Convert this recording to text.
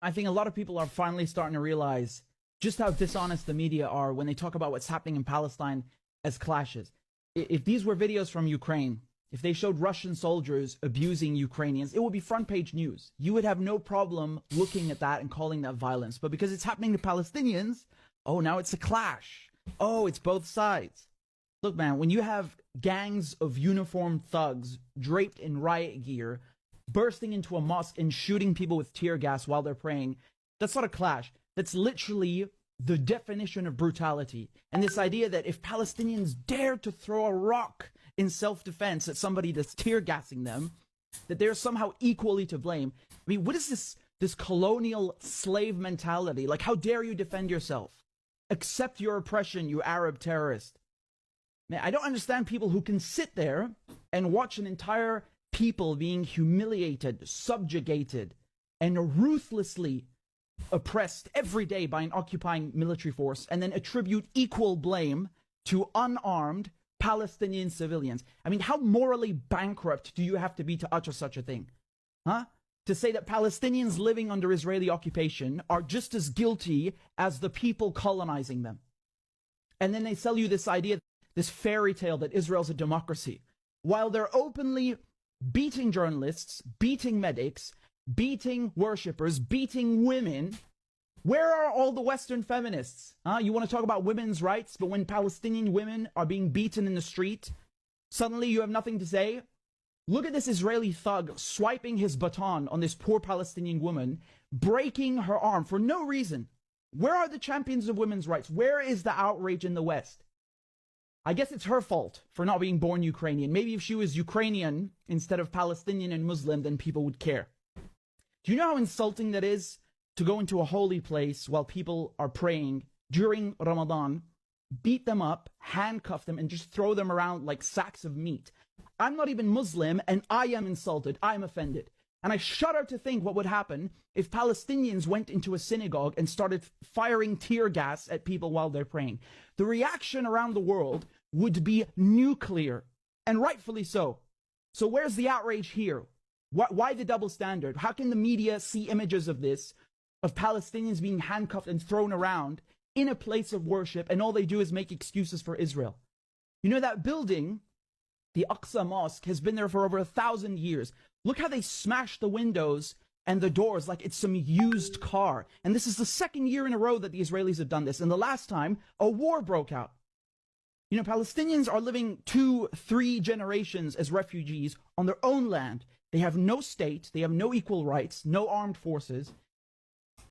I think a lot of people are finally starting to realize just how dishonest the media are when they talk about what's happening in Palestine as clashes. If these were videos from Ukraine, if they showed Russian soldiers abusing Ukrainians, it would be front page news. You would have no problem looking at that and calling that violence. But because it's happening to Palestinians, oh, now it's a clash. Oh, it's both sides. Look, man, when you have gangs of uniformed thugs draped in riot gear bursting into a mosque and shooting people with tear gas while they're praying, that's not a clash. That's literally the definition of brutality. And this idea that if Palestinians dare to throw a rock in self-defense at somebody that's tear gassing them, that they're somehow equally to blame. I mean, what is this colonial slave mentality? Like, how dare you defend yourself? Accept your oppression, you Arab terrorist. Man, I don't understand people who can sit there and watch an entire people being humiliated, subjugated, and ruthlessly oppressed every day by an occupying military force, and then attribute equal blame to unarmed Palestinian civilians. I mean, how morally bankrupt do you have to be to utter such a thing? Huh? To say that Palestinians living under Israeli occupation are just as guilty as the people colonizing them. And then they sell you this idea, this fairy tale that Israel's a democracy, while they're openly beating journalists, beating medics, beating worshippers, beating women. Where are all the Western feminists? You want to talk about women's rights, but when Palestinian women are being beaten in the street, suddenly you have nothing to say? Look at this Israeli thug swiping his baton on this poor Palestinian woman, breaking her arm for no reason. Where are the champions of women's rights? Where is the outrage in the West? I guess it's her fault for not being born Ukrainian. Maybe if she was Ukrainian instead of Palestinian and Muslim, then people would care. Do you know how insulting that is to go into a holy place while people are praying during Ramadan, beat them up, handcuff them, and just throw them around like sacks of meat? I'm not even Muslim, and I am insulted. I'm offended. And I shudder to think what would happen if Palestinians went into a synagogue and started firing tear gas at people while they're praying. The reaction around the world would be nuclear, and rightfully so. So where's the outrage here? Why the double standard? How can the media see images of this, of Palestinians being handcuffed and thrown around in a place of worship, and all they do is make excuses for Israel? You know, that building, the Aqsa Mosque, has been there for over 1,000 years. Look how they smashed the windows and the doors like it's some used car. And this is the second year in a row that the Israelis have done this. And the last time, a war broke out. You know, Palestinians are living 2-3 generations as refugees on their own land. They have no state, they have no equal rights, no armed forces.